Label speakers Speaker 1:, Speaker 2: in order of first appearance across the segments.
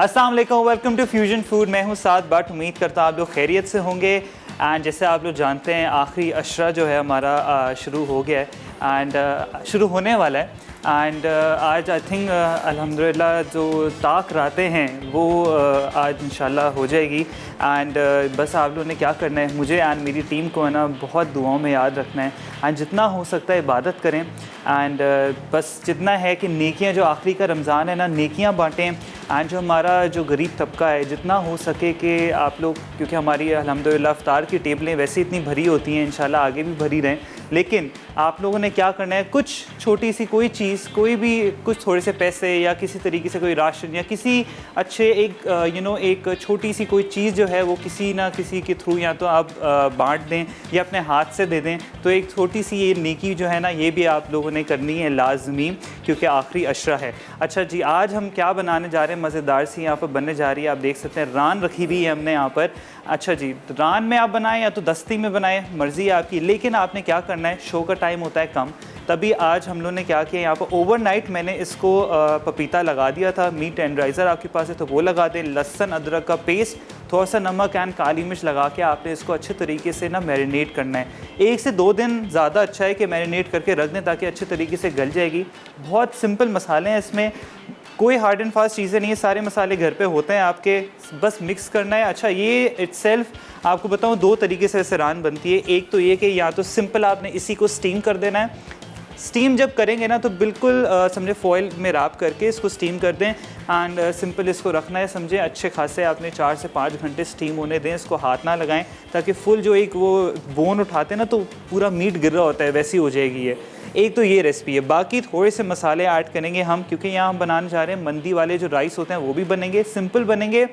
Speaker 1: अस्सलाम वालेकुम, welcome to fusion food. मैं हूं साद बट, उम्मीद करता हूं आप लोग खैरियत से होंगे। एंड जैसे आप लोग जानते हैं आखिरी अशरा जो है हमारा शुरू हो गया है एंड शुरू होने वाला है। एंड आज आई थिंक अल्हम्दुलिल्लाह जो ताक रातें हैं वो आज इंशाल्लाह हो जाएगी। एंड बस आप लोगों ने क्या करना है, मुझे एंड मेरी टीम को है ना बहुत दुआओं में याद रखना है एंड जितना हो सकता है इबादत करें। एंड बस जितना है कि नेकियां, जो आखिरी का रमज़ान है ना, नेकियां बांटें। एंड जो हमारा जो गरीब तबका है जितना हो सके कि आप लोग, क्योंकि हमारी अल्हम्दुलिल्लाह इफ्तार की टेबलें वैसे इतनी भरी होती हैं, इंशाल्लाह आगे भी भरी रहें, लेकिन आप लोगों ने क्या करना है, कुछ छोटी सी कोई चीज़, कोई भी कुछ थोड़े से पैसे या किसी तरीके से कोई राशन या किसी अच्छे एक छोटी सी कोई चीज़ जो है वो किसी ना किसी के थ्रू या तो आप बांट दें या अपने हाथ से दे दें। तो एक छोटी सी ये नेकी जो है ना, ये भी आप लोगों ने करनी है लाजमी, क्योंकि आखिरी अशरा है। अच्छा जी, आज हम क्या बनाने जा रहे हैं, मज़ेदार सी यहाँ पर बनने जा रही है। आप देख सकते हैं रान रखी हुई है हमने यहाँ पर। अच्छा जी, तो रान में आप बनाएं या तो दस्ती में बनाएं, मर्ज़ी है आपकी, लेकिन आपने क्या करना है, शो का टाइम होता है कम, तभी आज हम लोगों ने क्या किया, यहाँ पर ओवरनाइट मैंने इसको पपीता लगा दिया था। मीट टेंडराइज़र आपके पास है तो वो लगा दें, लहसुन अदरक का पेस्ट, थोड़ा सा नमक एंड काली मिर्च लगा के आपने इसको अच्छे तरीके से ना मैरिनेट करना है। 1 से 2 दिन ज़्यादा अच्छा है कि मैरिनेट करके रख दें ताकि अच्छे तरीके से गल जाएगी। बहुत सिंपल मसाले हैं इसमें, कोई हार्ड एंड फास्ट चीज़ें नहीं है, सारे मसाले घर पे होते हैं आपके, बस मिक्स करना है। अच्छा, ये इटसेल्फ आपको बताऊँ 2 तरीके से वैसे रान बनती है। एक तो ये कि या तो सिंपल आपने इसी को स्टीम कर देना है। स्टीम जब करेंगे ना तो बिल्कुल समझे फॉइल में रैप करके इसको स्टीम कर दें एंड सिंपल इसको रखना है, समझे अच्छे खासे आपने 4 से 5 घंटे स्टीम होने दें। इसको हाथ ना लगाएं ताकि फुल जो एक वो बोन उठाते हैं ना तो पूरा मीट गिर रहा होता है, वैसी हो जाएगी ये। एक तो ये रेसिपी है। बाकी थोड़े से मसाले ऐड करेंगे हम, क्योंकि यहाँ हम बनाने जा रहे हैं मंदी वाले जो राइस होते हैं वो भी बनेंगे, सिंपल बनेंगे।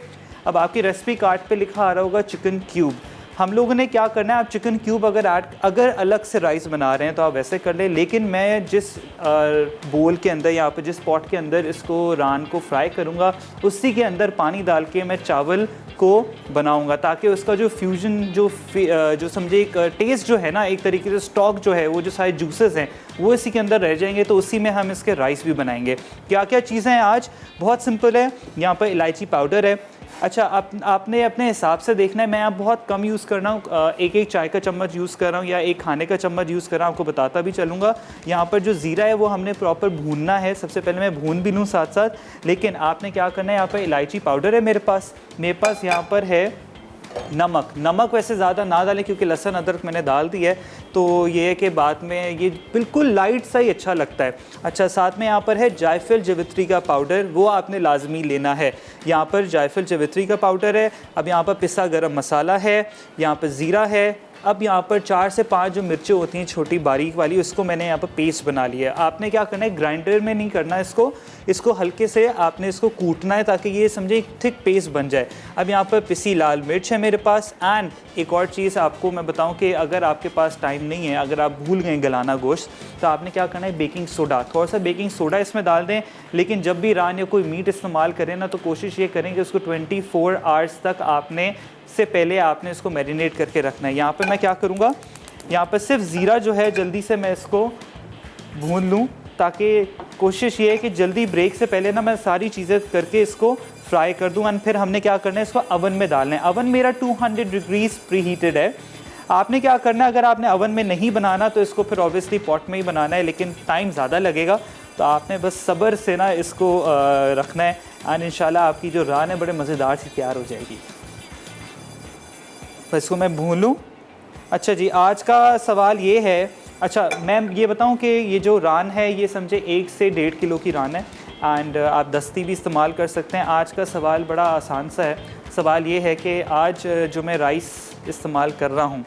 Speaker 1: अब आपकी रेसिपी कार्ड पे लिखा आ रहा होगा चिकन क्यूब। हम लोगों ने क्या करना है, आप चिकन क्यूब अगर अलग से राइस बना रहे हैं तो आप वैसे कर लें, लेकिन मैं जिस बोल के अंदर, यहाँ पर जिस पॉट के अंदर इसको रान को फ्राई करूँगा, उसी के अंदर पानी डाल के मैं चावल को बनाऊंगा ताकि उसका जो फ्यूजन जो समझे एक टेस्ट जो है ना, एक तरीके से स्टॉक जो है, वो जो सारे जूसेस हैं वो इसी के अंदर रह जाएंगे, तो उसी में हम इसके राइस भी बनाएंगे। क्या क्या चीज़ें हैं आज, बहुत सिंपल है। यहाँ पर इलायची पाउडर है। अच्छा, आपने अपने हिसाब से देखना है, मैं आप बहुत कम यूज़ कर रहा हूँ, एक चाय का चम्मच यूज़ कर रहा हूँ या एक खाने का चम्मच यूज़ कर रहा हूँ, आपको बताता भी चलूँगा। यहाँ पर जो ज़ीरा है वो हमने प्रॉपर भूनना है, सबसे पहले मैं भून भी लूँ साथ साथ। लेकिन आपने क्या करना है, यहाँ पर इलायची पाउडर है मेरे पास यहाँ पर है नमक वैसे ज़्यादा ना डालें क्योंकि लहसुन अदरक मैंने डाल दिया है, तो ये है कि बाद में ये बिल्कुल लाइट सा ही अच्छा लगता है। अच्छा, साथ में यहाँ पर है जायफल जवित्री का पाउडर, वो आपने लाजमी लेना है। यहाँ पर जायफल जवित्री का पाउडर है। अब यहाँ पर पिसा गरम मसाला है, यहाँ पर ज़ीरा है। अब यहाँ पर 4 से 5 जो मिर्चें होती हैं छोटी बारीक वाली, उसको मैंने यहाँ पर पेस्ट बना लिया है। आपने क्या करना है, ग्राइंडर में नहीं करना इसको हल्के से आपने इसको कूटना है ताकि ये समझे एक थिक पेस्ट बन जाए। अब यहाँ पर पिसी लाल मिर्च है मेरे पास। एंड एक और चीज़ आपको मैं बताऊँ कि अगर आपके पास टाइम नहीं है, अगर आप भूल गए गलाना गोश्त, तो आपने क्या करना है, बेकिंग सोडा, थोड़ा सा बेकिंग सोडा इसमें डाल दें। लेकिन जब भी रान या कोई मीट इस्तेमाल करें ना, तो कोशिश ये करें कि उसको 24 आवर्स तक आपने से पहले आपने इसको मैरिनेट करके रखना है। यहाँ पर मैं क्या करूँगा, यहाँ पर सिर्फ ज़ीरा जो है जल्दी से मैं इसको भून लूँ, ताकि कोशिश ये है कि जल्दी ब्रेक से पहले ना मैं सारी चीज़ें करके इसको फ्राई कर दूँ। एंड फिर हमने क्या करना है, इसको अवन में डालना है। अवन मेरा 200 डिग्रीज प्री हीटेड है। आपने क्या करना है, अगर आपने अवन में नहीं बनाना तो इसको फिर ऑब्वियसली पॉट में ही बनाना है, लेकिन टाइम ज़्यादा लगेगा, तो आपने बस सब्र से ना इसको रखना है। एंड इंशाल्लाह आपकी जो रान है बड़े मज़ेदार सी तैयार हो जाएगी। तो इसको मैं भून लूँ। अच्छा जी, आज का सवाल ये है, अच्छा मैं ये बताऊं कि ये जो रान है ये समझे 1 से 1.5 किलो की रान है एंड आप दस्ती भी इस्तेमाल कर सकते हैं। आज का सवाल बड़ा आसान सा है। सवाल ये है कि आज जो मैं राइस इस्तेमाल कर रहा हूँ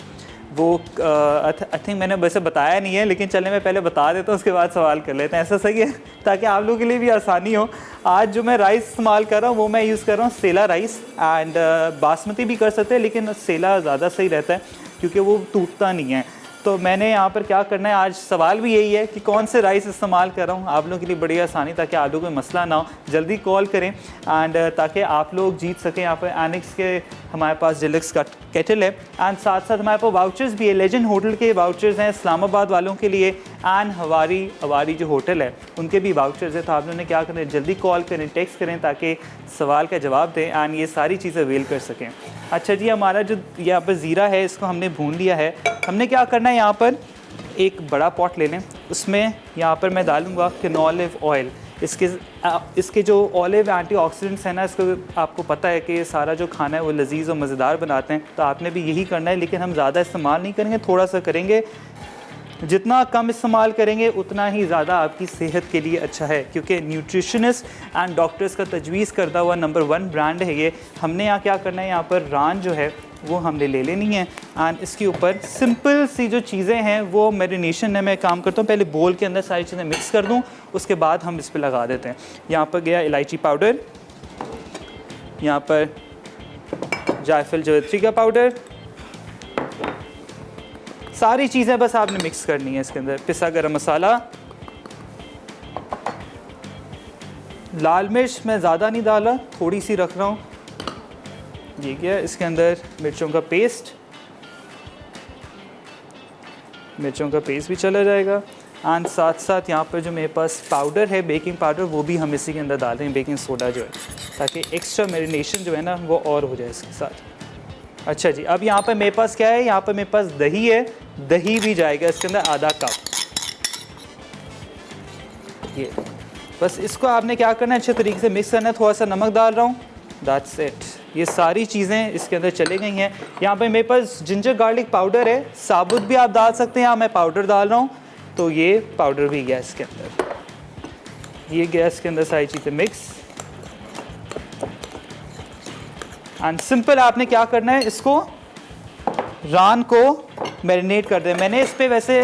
Speaker 1: वो आई थिंक मैंने वैसे बताया नहीं है, लेकिन चले मैं पहले बता देता हूँ, उसके बाद सवाल कर लेते हैं, ऐसा सही है ताकि आप लोगों के लिए भी आसानी हो। आज जो मैं राइस इस्तेमाल कर रहा हूँ वो मैं यूज़ कर रहा हूँ सेला राइस एंड बासमती भी कर सकते हैं, लेकिन सेला ज़्यादा सही रहता है क्योंकि वो टूटता नहीं है। तो मैंने यहाँ पर क्या करना है, आज सवाल भी यही है कि कौन से राइस इस्तेमाल कर रहा हूँ, आप लोगों के लिए बड़ी आसानी, ताकि आप लोगों को मसला ना हो। जल्दी कॉल करें एंड ताकि आप लोग जीत सकें। यहाँ पर एनिक्स के हमारे पास डिलक्स का केटल है एंड साथ साथ हमारे पास वाउचर्स भी है, लेजेंड होटल के वाउचर्स हैं इस्लामाबाद वालों के लिए एंड हमारी जो होटल है उनके भी वाउचर्स है। तो आप लोगों ने क्या करना है, जल्दी कॉल करें, टेक्स्ट करें ताकि सवाल का जवाब दें एंड ये सारी चीज़ें अवेल कर सकें। अच्छा जी, हमारा जो यहाँ पर ज़ीरा है इसको हमने भून लिया है। हमने क्या करना है, यहाँ पर एक बड़ा पॉट ले लें, उसमें यहाँ पर मैं डालूँगा कैनोलिव ऑयल। इसके जो ऑलिव एंटीऑक्सीडेंट्स हैं ना, इसको आपको पता है कि सारा जो खाना है वो लजीज और मज़ेदार बनाते हैं। तो आपने भी यही करना है, लेकिन हम ज़्यादा इस्तेमाल नहीं करेंगे, थोड़ा सा करेंगे। जितना कम इस्तेमाल करेंगे उतना ही ज़्यादा आपकी सेहत के लिए अच्छा है, क्योंकि न्यूट्रिशनिस्ट एंड डॉक्टर्स का तजवीज़ करता हुआ नंबर 1 ब्रांड है ये। हमने यहाँ क्या करना है, यहाँ पर रान जो है वो हमने ले लेनी है एंड इसके ऊपर सिंपल सी जो चीज़ें हैं वो मैरिनेशन में मैं काम करता हूँ। पहले बोल के अंदर सारी चीज़ें मिक्स कर दूँ, उसके बाद हम इस पर लगा देते हैं। यहाँ पर गया इलायची पाउडर, यहाँ पर जायफल जवित्री का पाउडर, सारी चीज़ें बस आपने मिक्स करनी है। इसके अंदर पिसा गरम मसाला, लाल मिर्च मैं ज़्यादा नहीं डाला, थोड़ी सी रख रहा हूँ, ये क्या। इसके अंदर मिर्चों का पेस्ट भी चला जाएगा एंड साथ साथ यहाँ पर जो मेरे पास पाउडर है बेकिंग पाउडर, वो भी हम इसी के अंदर डाल रहे हैं, बेकिंग सोडा जो है, ताकि एक्स्ट्रा मैरिनेशन जो है ना वो और हो जाए इसके साथ। अच्छा जी, अब यहाँ पर मेरे पास क्या है, यहाँ पर मेरे पास दही है, दही भी जाएगा इसके अंदर आधा कप। ये बस इसको आपने क्या करना है, अच्छे तरीके से मिक्स करना है। थोड़ा सा नमक डाल रहा हूँ, दैट्स इट। ये सारी चीज़ें इसके अंदर चले गई हैं। यहाँ पे मेरे पास जिंजर गार्लिक पाउडर है, साबुत भी आप डाल सकते हैं, यहाँ मैं पाउडर डाल रहा हूँ, तो ये पाउडर भी गया इसके अंदर। ये गया इसके अंदर सारी चीज़ें मिक्स एंड सिंपल आपने क्या करना है, इसको रान को मैरिनेट कर दें। मैंने इस पर वैसे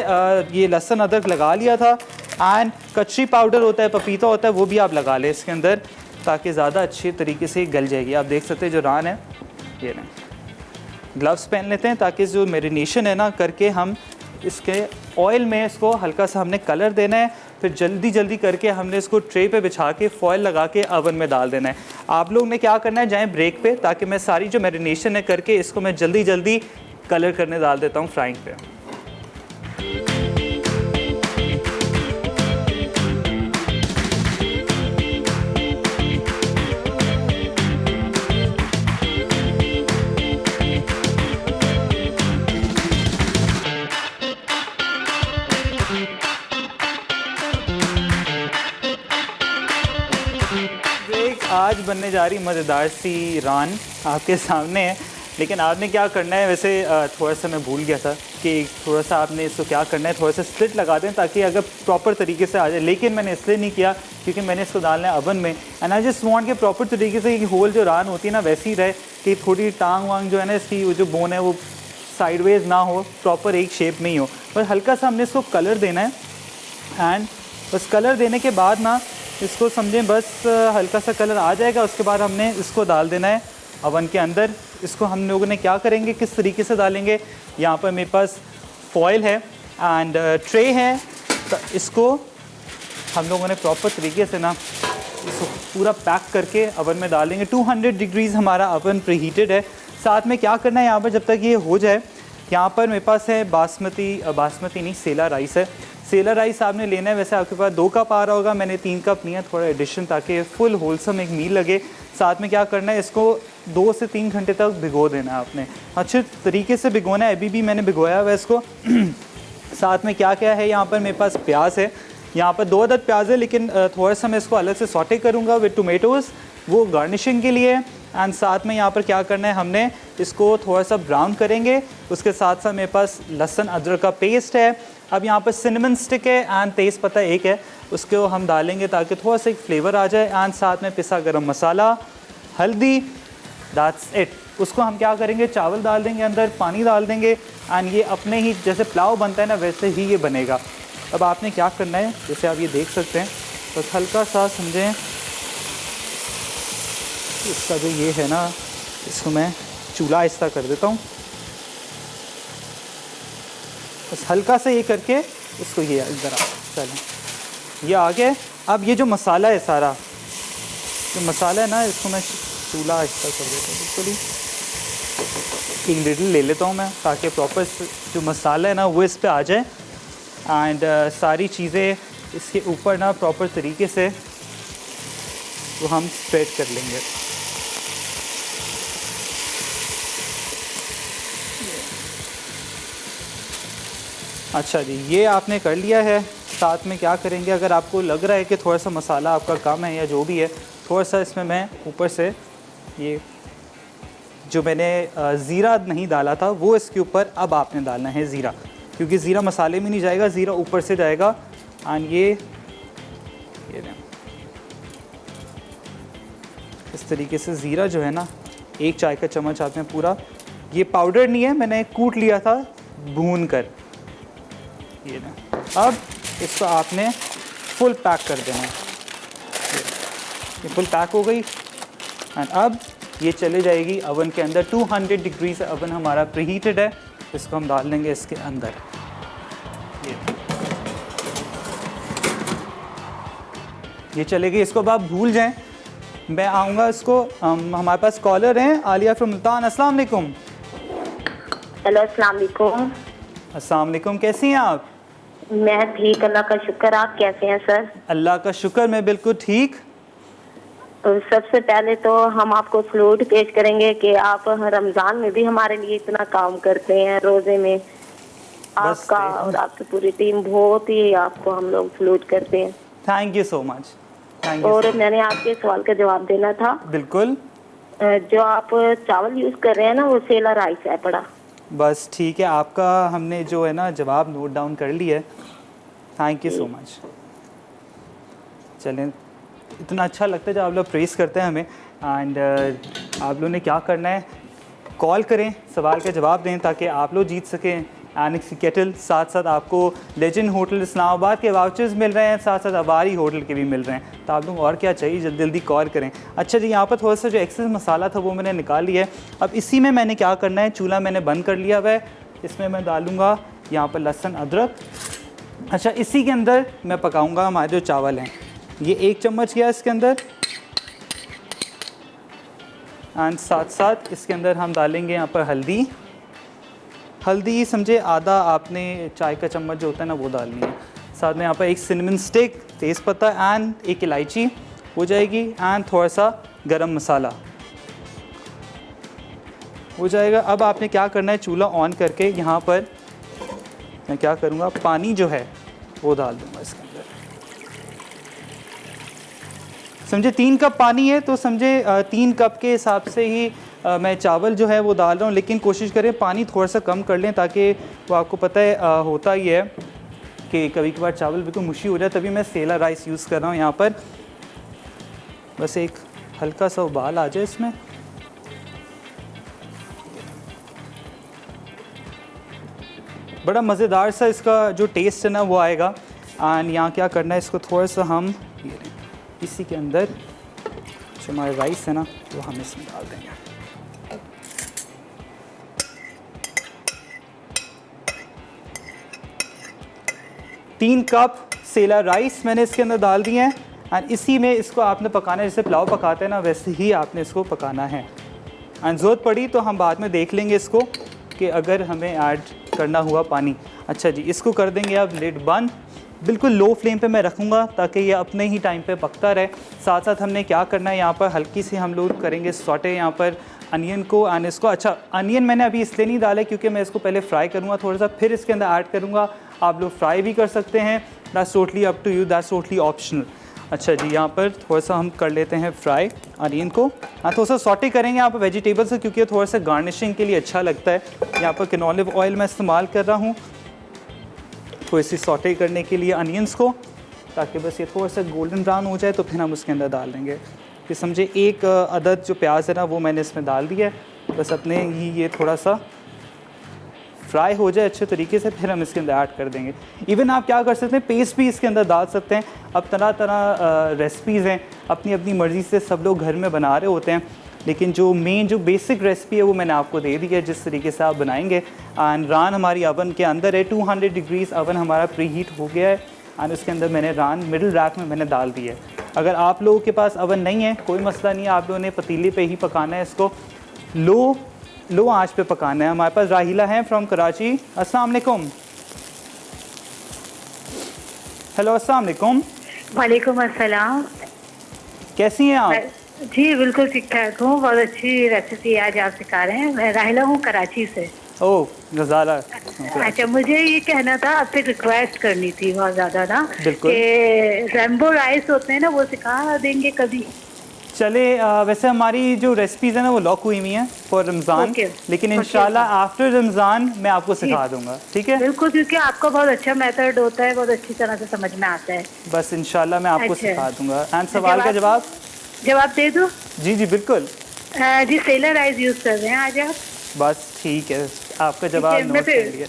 Speaker 1: ये लहसुन अदरक लगा लिया था एंड कच्ची पाउडर होता है, पपीता होता है, वो भी आप लगा लें इसके अंदर, ताकि ज़्यादा अच्छे तरीके से गल जाएगी। आप देख सकते हैं जो रान है, ये नहीं। ग्लव्स पहन लेते हैं ताकि जो मैरिनेशन है ना करके हम इसके ऑयल में इसको हल्का सा हमने कलर देना है, फिर जल्दी जल्दी करके हमने इसको ट्रे पे बिछा के फॉयल लगा के ओवन में डाल देना है। आप लोग ने क्या करना है, जाएं ब्रेक पे, ताकि मैं सारी जो मैरिनेशन है करके इसको मैं जल्दी जल्दी कलर करने डाल देता हूँ फ्राइंग पे। आज बनने जा रही मज़ेदार सी रान आपके सामने है, लेकिन आपने क्या करना है, वैसे थोड़ा सा मैं भूल गया था कि थोड़ा सा आपने इसको क्या करना है, थोड़ा सा स्लिट लगा दें ताकि अगर प्रॉपर तरीके से आ जाए। लेकिन मैंने इसलिए नहीं किया क्योंकि मैंने इसको डालना है ओवन में एंड आई जस्ट वांट के प्रॉपर तरीके से होल जो रान होती है ना वैसी रहे, कि थोड़ी टांग वांग जो है ना इसकी जो बोन है वो साइडवेज ना हो, प्रॉपर एक शेप में ही हो। बस हल्का सा हमने इसको कलर देना है एंड बस कलर देने के बाद ना इसको समझें बस हल्का सा कलर आ जाएगा, उसके बाद हमने इसको डाल देना है ओवन के अंदर। इसको हम लोगों ने क्या करेंगे, किस तरीके से डालेंगे, यहाँ पर मेरे पास फॉयल है एंड ट्रे है, तो इसको हम लोगों ने प्रॉपर तरीके से ना इसको पूरा पैक करके ओवन में डालेंगे। 200 डिग्रीज़ हमारा ओवन प्रीहीटेड है। साथ में क्या करना है, यहाँ पर जब तक ये हो जाए, यहाँ पर मेरे पास है बासमती नहीं, सेला राइस है। सेला राइस आपने लेना है, वैसे आपके पास 2 कप आ रहा होगा, मैंने 3 कप लिया, थोड़ा एडिशन ताकि फुल होलसम एक मील लगे। साथ में क्या करना है, इसको 2 से 3 घंटे तक भिगो देना है आपने, अच्छे तरीके से भिगोना है। अभी भी मैंने भिगोया हुआ है इसको। साथ में क्या क्या है, यहाँ पर मेरे पास प्याज है, यहाँ पर 2 अदद प्याज है, लेकिन थोड़ा सा मैं इसको अलग से सॉटे करूँगा विद टोमेटोज़, वो गार्निशिंग के लिए। एंड साथ में यहाँ पर क्या करना है, हमने इसको थोड़ा सा ब्राउन करेंगे। उसके साथ साथ मेरे पास लहसुन अदरक का पेस्ट है। अब यहाँ पर सिनेमन स्टिक है एंड तेज़ पत्ता एक है, उसको हम डालेंगे ताकि थोड़ा सा एक फ्लेवर आ जाए। एंड साथ में पिसा गरम मसाला, हल्दी, दैट्स इट। उसको हम क्या करेंगे, चावल डाल देंगे अंदर, पानी डाल देंगे एंड ये अपने ही जैसे पुलाव बनता है ना वैसे ही ये बनेगा। अब आपने क्या करना है, जैसे आप ये देख सकते हैं, बस हल्का सा समझें इसका जो ये है ना, इसको मैं चूल्हा आहिस्ता कर देता हूँ, बस हल्का से ये करके इसको ये इधर आ, चलें ये आ गया। अब ये जो मसाला है, सारा जो मसाला है ना, इसको मैं चूल्हा आहिस्ता कर देता हूँ, बिल्कुल ही एक लिटिल ले लेता हूँ मैं, ताकि प्रॉपर जो मसाला है ना वो इस पे आ जाए एंड सारी चीज़ें इसके ऊपर ना प्रॉपर तरीके से वो हम स्प्रेड कर लेंगे। अच्छा जी, ये आपने कर लिया है। साथ में क्या करेंगे, अगर आपको लग रहा है कि थोड़ा सा मसाला आपका कम है या जो भी है, थोड़ा सा इसमें मैं ऊपर से ये जो मैंने ज़ीरा नहीं डाला था वो इसके ऊपर अब आपने डालना है ज़ीरा, क्योंकि ज़ीरा मसाले में नहीं जाएगा, ज़ीरा ऊपर से जाएगा। एंड ये इस तरीके से ज़ीरा जो है ना, 1 चाय का चम्मच आपने पूरा, ये पाउडर नहीं है, मैंने कूट लिया था भून कर। ये ना, अब इसको आपने फुल पैक कर देना है। ये फुल पैक हो गई। एंड अब ये चले जाएगी अवन के अंदर। 200 डिग्री से अवन हमारा प्रीहीटेड है। इसको हम डाल लेंगे इसके अंदर। ये चलेगी। इसको अब आप भूल जाएं, मैं आऊँगा इसको। हमारे पास कॉलर हैं, आलिया फ्रॉम मुल्तान। अस्सलाम वालेकुम।
Speaker 2: हेलो, अस्सलाम वालेकुम।
Speaker 1: अस्सलाम वालेकुम, कैसी हैं आप?
Speaker 2: मैं ठीक, अल्लाह का शुक्र। आप कैसे हैं सर?
Speaker 1: अल्लाह का शुक्र, मैं बिल्कुल ठीक।
Speaker 2: सबसे पहले तो हम आपको सलूट पेश करेंगे कि आप रमज़ान में भी हमारे लिए इतना काम करते हैं। रोज़े में आपका और आपकी पूरी टीम, बहुत ही आपको हम लोग सलूट करते हैं।
Speaker 1: Thank you so much.
Speaker 2: और मैंने आपके सवाल का जवाब देना था।
Speaker 1: बिल्कुल।
Speaker 2: जो आप चावल यूज़ कर रहे हैं ना, वो सेला राइस है पड़ा।
Speaker 1: बस ठीक है, आपका हमने जो है ना जवाब नोट डाउन कर लिया है। Thank you so much. चलें, इतना अच्छा लगता है जब आप लोग प्रेस करते हैं हमें। एंड आप लोगों ने क्या करना है, कॉल करें, सवाल का जवाब दें ताकि आप लोग जीत सकें एनिक्स केटल। साथ साथ आपको लेजेंड होटल इस्लामाबाद के वाउचर्स मिल रहे हैं, साथ साथ अवारी होटल के भी मिल रहे हैं। तो आप लोग और क्या चाहिए, जल्दी जल्दी कॉल करें। अच्छा जी, यहाँ पर थोड़ा सा जो एक्सेस मसाला था वो मैंने निकाल लिया है। अब इसी में मैंने क्या करना है, चूल्हा मैंने बंद कर लिया हुआ है। इसमें मैं डालूँगा यहाँ पर लहसुन अदरक। अच्छा, इसी के अंदर मैं पकाऊँगा हमारे जो चावल हैं। ये 1 चम्मच गया इसके अंदर। एंड साथ साथ इसके अंदर हम डालेंगे यहाँ पर हल्दी। हल्दी समझे आधा आपने चाय का चम्मच जो होता है ना वो डालनी है। साथ में यहाँ पर 1 सिनेमन स्टिक, तेज़पत्ता एंड 1 इलायची हो जाएगी। एंड थोड़ा सा गरम मसाला हो जाएगा। अब आपने क्या करना है, चूल्हा ऑन करके यहाँ पर मैं क्या करूँगा, पानी जो है वो डाल दूँगा इसके अंदर। समझे 3 कप पानी है तो समझे 3 कप के हिसाब से ही मैं चावल जो है वो डाल रहा हूँ। लेकिन कोशिश करें पानी थोड़ा सा कम कर लें, ताकि वो आपको पता है होता ही है कि कभी कभार चावल बिल्कुल मुशी हो जाए। तभी मैं सेला राइस यूज़ कर रहा हूँ यहाँ पर। बस एक हल्का सा उबाल आ जाए इसमें। बड़ा मज़ेदार सा इसका जो टेस्ट है ना वो आएगा। एंड यहाँ क्या करना है, इसको थोड़ा सा हम इसी के अंदर जो हमारा राइस है ना वो हम इसमें डाल देंगे। तीन कप सेला राइस मैंने इसके अंदर डाल दिए हैं। एंड इसी में इसको आपने पकाना है, जैसे पुलाव पकाते हैं ना वैसे ही आपने इसको पकाना है। एंड ज़रूरत पड़ी तो हम बाद में देख लेंगे इसको कि अगर हमें ऐड करना हुआ पानी। अच्छा जी, इसको कर देंगे अब लिड बंद। बिल्कुल लो फ्लेम पे मैं रखूँगा ताकि ये अपने ही टाइम पे पकता रहे। साथ साथ हमने क्या करना है, यहाँ पर हल्की सी हम लोग करेंगे सॉटे यहाँ पर अनियन को। एंड इसको, अच्छा अनियन मैंने अभी इसलिए नहीं डाला क्योंकि मैं इसको पहले फ्राई करूँगा थोड़ा सा, फिर इसके अंदर ऐड करूँगा। आप लोग फ्राई भी कर सकते हैं, that's totally up to you, that's totally optional. अच्छा जी, यहाँ पर थोड़ा सा हम कर लेते हैं फ्राई अनियन को। हाँ, थोड़ा सा सॉटे करेंगे यहाँ पर वेजिटेबल्स क्योंकि थोड़ा सा गार्निशिंग के लिए अच्छा लगता है। यहाँ पर कैनोलिव ऑयल मैं इस्तेमाल कर रहा हूँ थोड़ी सी सॉटे करने के लिए अनियंस को, ताकि बस ये थोड़ा सा गोल्डन ब्राउन हो जाए तो फिर हम उसके अंदर डाल देंगे। फिर समझे 1 अदद जो प्याज है ना वो मैंने इसमें डाल दिया है। बस अपने ही ये थोड़ा सा फ्राई हो जाए अच्छे तरीके से, फिर हम इसके अंदर ऐड कर देंगे। इवन आप क्या कर सकते हैं, पेस्ट भी इसके अंदर डाल सकते हैं। अब तरह तरह रेसिपीज़ हैं, अपनी अपनी मर्ज़ी से सब लोग घर में बना रहे होते हैं, लेकिन जो मेन जो बेसिक रेसिपी है वो मैंने आपको दे दी है जिस तरीके से आप बनाएंगे। एंड रान हमारी अवन के अंदर है, 200 डिग्रीज़ अवन हमारा प्री हीट हो गया है। एंड उसके अंदर मैंने रान मिडिल रैक में मैंने डाल दिया है। अगर आप लोगों के पास अवन नहीं है कोई मसला नहीं है, आप लोगों ने पतीले पे ही पकाना है, इसको लो आंच पे पकाना है। हमारे पास राहिला है फ्रॉम कराची। अस्सलाम वालेकुम। हेलो, अस्सलाम वालेकुम।
Speaker 3: वालेकुम अस्सलाम।
Speaker 1: कैसी हैं आप?
Speaker 3: जी बिल्कुल ठीक ठाक हूँ। बहुत अच्छी रेसिपी आज आप सिखा रहे हैं। मैं राहिला हूँ कराची से।
Speaker 1: ओह, गजाला।
Speaker 3: अच्छा, मुझे ये कहना था, आपसे रिक्वेस्ट करनी थी बहुत ज़्यादा ना,
Speaker 1: बिल्कुल।
Speaker 3: कि रैम्बो राइस होते हैं ना, वो सिखा देंगे कभी?
Speaker 1: चले, वैसे हमारी जो रेसिपीज़ हैं ना वो लॉक हुई हुई हैं फॉर रमज़ान,
Speaker 3: ओके,
Speaker 1: लेकिन
Speaker 3: ओके,
Speaker 1: इंशाल्लाह आफ्टर रमज़ान मैं आपको सिखा
Speaker 3: जी।
Speaker 1: दूंगा, ठीक है?
Speaker 3: बिल्कुल, क्योंकि आपका बहुत अच्छा मेथड होता है, बहुत अच्छी तरह से समझ में आता है।
Speaker 1: बस इंशाल्लाह मैं आपको
Speaker 3: अच्छा।
Speaker 1: सिखा दूंगा। एंड सवाल का जवाब?
Speaker 3: जवाब दे दूँ?
Speaker 1: जी जी बिल्कुल।
Speaker 3: जी, सेलर राइस यूज़ कर रहे हैं आज आप?
Speaker 1: बस ठीक है, आपका
Speaker 3: ठीक है,
Speaker 1: जवाब
Speaker 3: मैं
Speaker 1: नोट कर
Speaker 3: फिर
Speaker 1: लिया।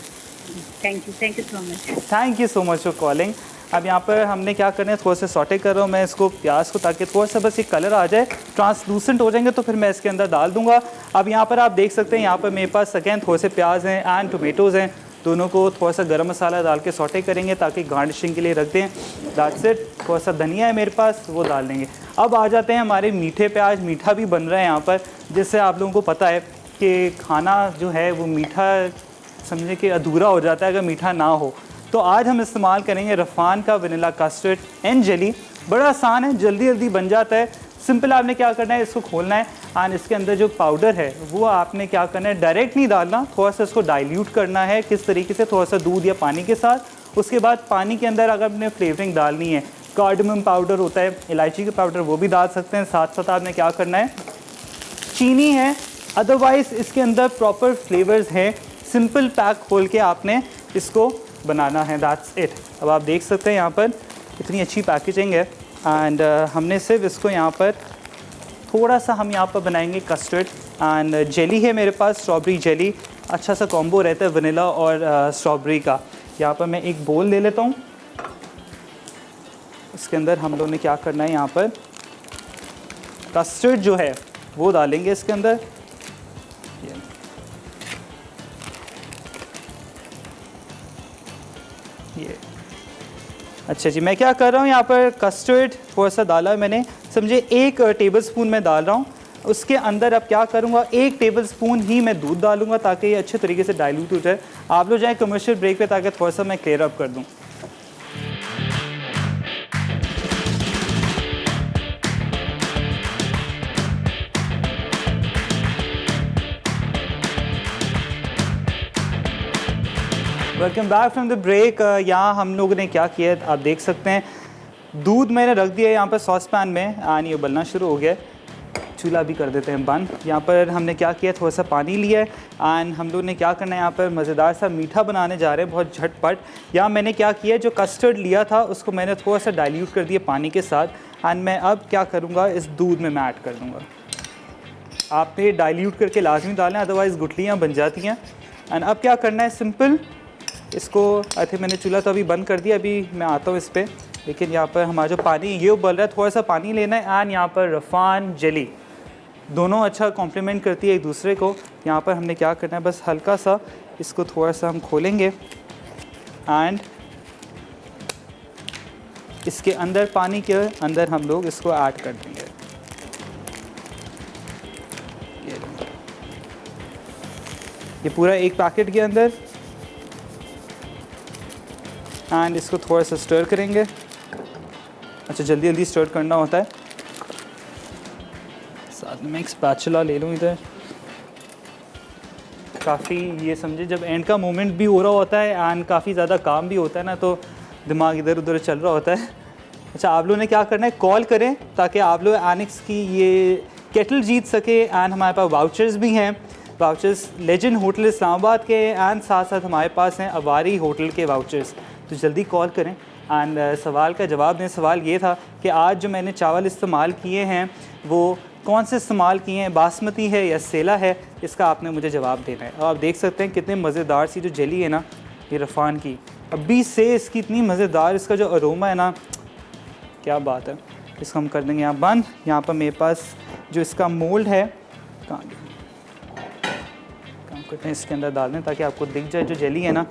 Speaker 3: Thank you so much.
Speaker 1: Thank you so much for calling. अब यहाँ पर हमने क्या करना है, थोड़ा सा सॉटे कर रहा हूँ मैं इसको, प्याज को, ताकि थोड़ा सा बस ये कलर आ जाए, ट्रांसलूसेंट हो जाएंगे तो फिर मैं इसके अंदर डाल दूँगा। अब यहाँ पर आप देख सकते हैं, यहाँ पर मेरे पास अगेन थोड़े से प्याज हैं एंड टोमेटोज़ हैं, दोनों को थोड़ा सा गरम मसाला डाल के सॉटे करेंगे ताकि गार्निशिंग के लिए रख दें। That's it. थोड़ा सा धनिया है मेरे पास, वो डाल देंगे। अब आ जाते हैं हमारे मीठे प्याज। मीठा भी बन रहा है यहाँ पर, जिससे आप लोगों को पता है कि खाना जो है वो मीठा समझे कि अधूरा हो जाता है अगर मीठा ना हो। तो आज हम इस्तेमाल करेंगे रफ़ान का वनीला कस्टर्ड एंड जेली। बड़ा आसान है, जल्दी जल्दी बन जाता है। सिंपल आपने क्या करना है, इसको खोलना है और इसके अंदर जो पाउडर है वो आपने क्या करना है, डायरेक्ट नहीं डालना, थोड़ा सा इसको डाइल्यूट करना है। किस तरीके से? थोड़ा सा दूध या पानी के साथ। उसके बाद पानी के अंदर अगर आपने फ्लेवरिंग डालनी है, कार्डमम पाउडर होता है, इलायची का पाउडर, वो भी डाल सकते हैं। साथ साथ आपने क्या करना है, चीनी है, अदरवाइज़ इसके अंदर प्रॉपर फ्लेवर्स हैं। सिंपल पैक खोल के आपने इसको बनाना है, दैट्स इट। अब आप देख सकते हैं यहाँ पर इतनी अच्छी पैकेजिंग है एंड हमने सिर्फ इसको यहाँ पर थोड़ा सा हम यहाँ पर बनाएंगे कस्टर्ड एंड जेली है मेरे पास, स्ट्रॉबेरी जेली। अच्छा सा कॉम्बो रहता है वनीला और स्ट्रॉबेरी का। यहाँ पर मैं एक बोल ले लेता हूँ। इसके अंदर हम लोगों ने क्या करना है, यहाँ पर कस्टर्ड जो है वो डालेंगे इसके अंदर। ये अच्छा जी, मैं क्या कर रहा हूँ, यहाँ पर कस्टर्ड थोड़ा सा डाला है मैंने, समझे 1 टेबलस्पून मैं डाल रहा हूँ। उसके अंदर अब क्या करूँगा, 1 टेबलस्पून ही मैं दूध डालूँगा ताकि ये अच्छे तरीके से डाइल्यूट हो जाए। आप लोग जाएँ कमर्शियल ब्रेक पे ताकि थोड़ा सा मैं क्लियर अप कर दूँ। Welcome back from the break. यहाँ हम लोगों ने क्या किया है, आप देख सकते हैं, दूध मैंने रख दिया है यहाँ पर सॉस पैन में एंड ये उबलना शुरू हो गया है। चूल्हा भी कर देते हैं बंद। यहाँ पर हमने क्या किया, थोड़ा सा पानी लिया है एंड हम लोग ने क्या करना है, यहाँ पर मज़ेदार सा मीठा बनाने जा रहे हैं बहुत झटपट। यहाँ मैंने क्या किया, जो कस्टर्ड लिया था उसको मैंने थोड़ा सा डाइल्यूट कर दिया पानी के साथ एंड मैं अब क्या करूँगा, इस दूध में मैं ऐड कर दूँगा। आपने डाइल्यूट करके लाजमी डालना है, अदरवाइज़ गुठलियाँ बन जाती हैं। एंड अब क्या करना है, सिंपल इसको, आई थिंक मैंने चूल्हा तो अभी बंद कर दिया, अभी मैं आता हूँ इस पर। लेकिन यहाँ पर हमारा जो पानी ये उबल रहा है, थोड़ा सा पानी लेना है एंड यहाँ पर रफ़ान जेली दोनों अच्छा कॉम्प्लीमेंट करती है एक दूसरे को। यहाँ पर हमने क्या करना है, बस हल्का सा इसको थोड़ा सा हम खोलेंगे एंड इसके अंदर, पानी के अंदर हम लोग इसको ऐड कर देंगे। ये पूरा 1 पैकेट के अंदर एंड इसको थोड़ा सा स्टर करेंगे। अच्छा, जल्दी जल्दी स्टर करना होता है। साथ में एक स्पैचुला ले लूँ इधर। काफ़ी ये समझे, जब एंड का मोमेंट भी हो रहा होता है एंड काफ़ी ज़्यादा काम भी होता है ना, तो दिमाग इधर उधर चल रहा होता है। अच्छा, आप लोगों ने क्या करना है, कॉल करें ताकि आप लोग एनिक्स की ये केटल जीत सके एंड हमारे पास वाउचर्स भी हैं। वाउचर्स लेजेंड होटल इस्लामाबाद के एंड साथ साथ हमारे पास हैं अवारी होटल के वाउचर्स। तो जल्दी कॉल करें एंड सवाल का जवाब दें। सवाल ये था कि आज जो मैंने चावल इस्तेमाल किए हैं वो कौन से इस्तेमाल किए हैं, बासमती है या सेला है, इसका आपने मुझे जवाब देना है। और आप देख सकते हैं कितने मज़ेदार सी जो जेली है ना, ये रफ़ान की, अभी से इसकी इतनी मज़ेदार, इसका जो अरोमा है ना, क्या बात है। इसको हम कर देंगे यहाँ बंद। यहाँ पर मेरे पास जो इसका मोल्ड है, काम करते हैं इसके अंदर डाल दें ताकि आपको दिख जाए जो जेली है ना,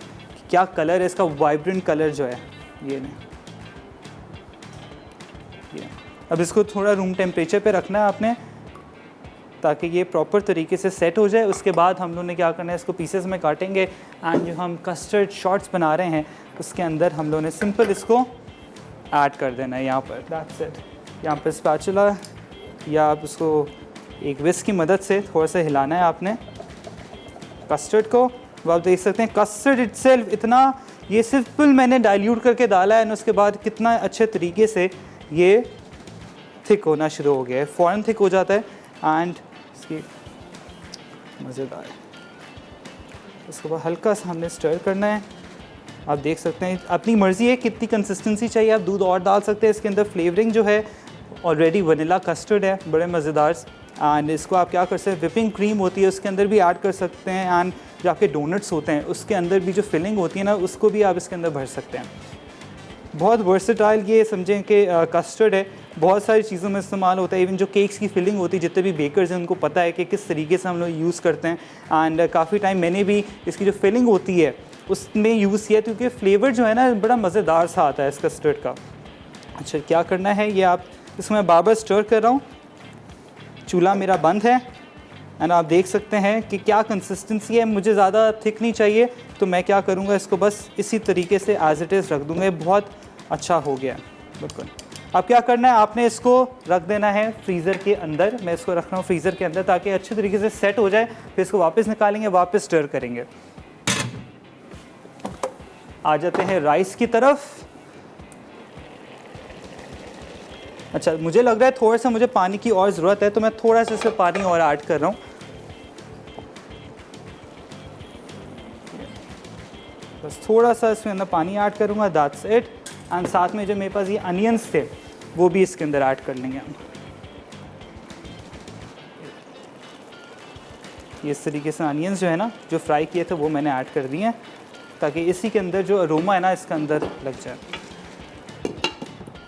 Speaker 1: क्या कलर है इसका, वाइब्रेंट कलर जो है ये नहीं। अब इसको थोड़ा रूम टेम्परेचर पे रखना है आपने ताकि ये प्रॉपर तरीके से सेट हो जाए। उसके बाद हम लोगों ने क्या करना है, इसको पीसेस में काटेंगे एंड जो हम कस्टर्ड शॉट्स बना रहे हैं उसके अंदर हम लोगों ने सिंपल इसको ऐड कर देना है यहाँ पर, दैट्स इट। यहाँ पर स्पैचुला या आप उसको एक विस्क की मदद से थोड़ा सा हिलाना है आपने कस्टर्ड को। वो आप देख सकते हैं कस्टर्ड इटसेल्फ इतना, ये सिंपल मैंने डाइल्यूट करके डाला है, और उसके बाद कितना अच्छे तरीके से ये थिक होना शुरू हो गया है, फ़ौरन थिक हो जाता है। एंड इसकी मज़ेदार, उसके बाद हल्का सा हमने स्टर करना है। आप देख सकते हैं अपनी मर्ज़ी है कितनी कंसिस्टेंसी चाहिए, आप दूध और डाल सकते हैं। इसके अंदर फ्लेवरिंग जो है ऑलरेडी वनीला कस्टर्ड है, बड़े मज़ेदार। एंड इसको आप क्या कर सकते हैं, विपिंग क्रीम होती है उसके अंदर भी ऐड कर सकते हैं। एंड जो आपके डोनट्स होते हैं उसके अंदर भी जो फिलिंग होती है ना, उसको भी आप इसके अंदर भर सकते हैं। बहुत वर्सेटाइल ये समझें कि कस्टर्ड है, बहुत सारी चीज़ों में इस्तेमाल होता है। इवन जो केक्स की फिलिंग होती है, जितने भी बेकर्स हैं उनको पता है कि किस तरीके से हम लोग यूज़ करते हैं। एंड काफ़ी टाइम मैंने भी इसकी जो फिलिंग होती है उसमें यूज़ किया, क्योंकि फ्लेवर जो है ना बड़ा मज़ेदार सा आता है इस कस्टर्ड का। अच्छा, क्या करना है, ये आप इसको मैं बार बार स्टर कर रहा हूँ। चूल्हा मेरा बंद है एंड आप देख सकते हैं कि क्या कंसिस्टेंसी है। मुझे ज़्यादा थिक नहीं चाहिए, तो मैं क्या करूँगा, इसको बस इसी तरीके से एज इट इज़ रख दूँगा। ये बहुत अच्छा हो गया है बिल्कुल। अब क्या करना है, आपने इसको रख देना है फ्रीज़र के अंदर। मैं इसको रख रहा हूँ फ्रीज़र के अंदर ताकि अच्छे तरीके से सेट हो जाए। फिर इसको वापस निकालेंगे, वापस स्टर करेंगे। आ जाते हैं राइस की तरफ। अच्छा, मुझे लग रहा है थोड़ा सा मुझे पानी की और ज़रूरत है, तो मैं थोड़ा सा इसमें पानी और ऐड कर रहा हूँ। बस थोड़ा सा इसमें अंदर पानी ऐड करूँगा, दैट्स इट। एंड साथ में जो मेरे पास ये अनियंस थे वो भी इसके अंदर ऐड कर लेंगे हम। ये इस तरीके से अनियंस जो है ना, जो फ्राई किए थे वो मैंने ऐड कर दिए हैं, ताकि इसी के अंदर जो अरोमा है ना इसके अंदर लग जाए।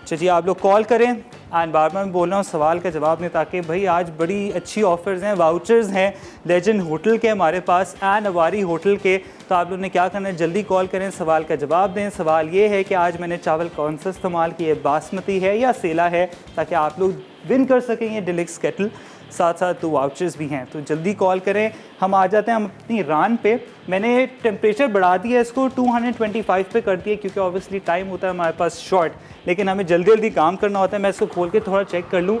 Speaker 1: चलिए, आप लोग कॉल करें। एंड बार बार मैं बोल रहा हूँ सवाल का जवाब नहीं, ताकि भाई आज बड़ी अच्छी ऑफ़र्स हैं, वाउचर्स हैं लेजेंड होटल के हमारे पास एंड अवारी होटल के। तो आप लोगों ने क्या करना है, जल्दी कॉल करें, सवाल का जवाब दें। सवाल ये है कि आज मैंने चावल कौन सा इस्तेमाल किया, बासमती है या सेला है, ताकि आप लोग विन कर सकें ये डिलक्स केटल। साथ साथ 2 वाउचर्स भी हैं, तो जल्दी कॉल करें। हम आ जाते हैं हम अपनी रान पे। मैंने टेम्परेचर बढ़ा दिया, इसको 225 पे कर दिया, क्योंकि ऑब्वियसली टाइम होता है हमारे पास शॉर्ट, लेकिन हमें जल्दी जल्दी काम करना होता है। मैं इसको खोल के थोड़ा चेक कर लूँ,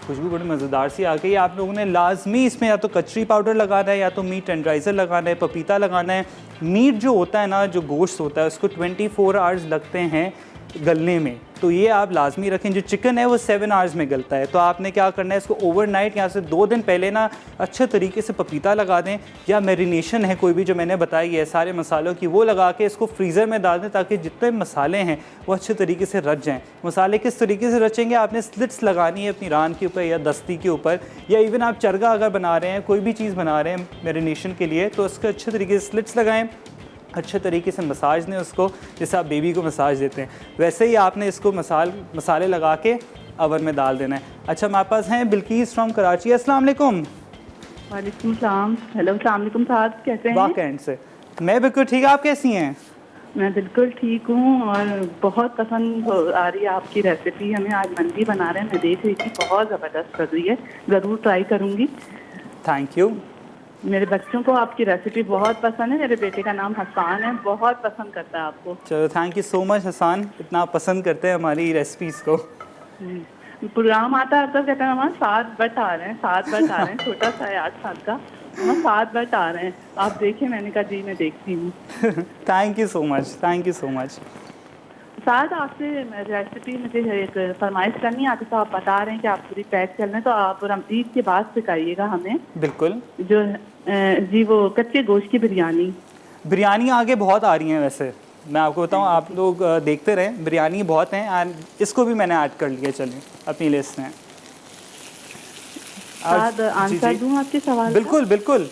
Speaker 1: खुशबू बड़ी मज़ेदार सी आ गई। आप लोगों ने लाजमी इसमें या तो कचरी पाउडर लगाना है, या तो मीट टेंडराइज़र लगाना है, पपीता लगाना है। मीट जो होता है ना, जो गोश्त होता है, उसको 24 आवर्स लगते हैं गलने में, तो ये आप लाजमी रखें। जो चिकन है वो 7 आवर्स में गलता है। तो आपने क्या करना है, इसको ओवरनाइट यहाँ से 2 दिन पहले ना अच्छे तरीके से पपीता लगा दें, या मैरिनेशन है कोई भी जो मैंने बताई है सारे मसालों की, वो लगा के इसको फ्रीज़र में डाल दें, ताकि जितने मसाले हैं वो अच्छे तरीके से रच जाएँ। मसाले किस तरीके से रचेंगे, आपने स्लिट्स लगानी है अपनी रान के ऊपर या दस्ती के ऊपर, या इवन आप चरगा अगर बना रहे हैं, कोई भी चीज़ बना रहे हैं मैरिनेशन के लिए, तो उसके अच्छे तरीके से स्लिट्स लगाएँ, अच्छे तरीके से मसाज दें उसको, जैसे आप बेबी को मसाज देते हैं वैसे ही आपने इसको मसाले लगा के अवन में डाल देना है। अच्छा, हमारे पास हैं बिल्कीस फ्रॉम कराची। अस्सलाम वालेकुम।
Speaker 4: वालेकुम सलाम। हेलो, अस्सलाम वालेकुम साहब, कैसे हैं?
Speaker 1: वाक़ एंड से मैं बिल्कुल ठीक, आप कैसी हैं?
Speaker 4: मैं बिल्कुल ठीक हूँ, और बहुत पसंद आ रही है आपकी रेसिपी। हमें आज मंदी बना रहे हैं, मैं देख रही थी, बहुत ज़बरदस्त कर रही है, ज़रूर ट्राई करूँगी।
Speaker 1: Thank you.
Speaker 4: मेरे बच्चों को आपकी रेसिपी बहुत पसंद है। मेरे बेटे का नाम हसान है, बहुत पसंद करता है आपको।
Speaker 1: चलो, thank you so much Hasan, इतना पसंद करते हैं हमारी रेसिपीज़ को।
Speaker 4: प्रोग्राम आता है तो कहते हैं हमारे 7 बट आ रहे हैं, 7 बट आ रहे हैं, छोटा सा है 8 साल का, हम 7 बट आ रहे हैं, आप देखें। मैंने कहा जी मैं देखती हूँ।
Speaker 1: Thank you so much, thank you so much.
Speaker 4: साथ आपसे रेसिपी मुझे एक फरमाइश करनी आती, तो आप बता रहे हैं कि आप पूरी पैक चल रहे हैं, तो आप रमज़ीद के बाद सिखाइएगा हमें।
Speaker 1: बिल्कुल।
Speaker 4: जो जी वो कच्चे गोश्त की बिरयानी
Speaker 1: आगे बहुत आ रही हैं वैसे, मैं आपको बताऊं, आप लोग देखते रहें, बिरयानी बहुत हैं एंड इसको भी मैंने ऐड कर लिया, चलिए अपनी लिस्ट में।
Speaker 4: आंसर दूं आपके सवाल?
Speaker 1: बिल्कुल बिल्कुल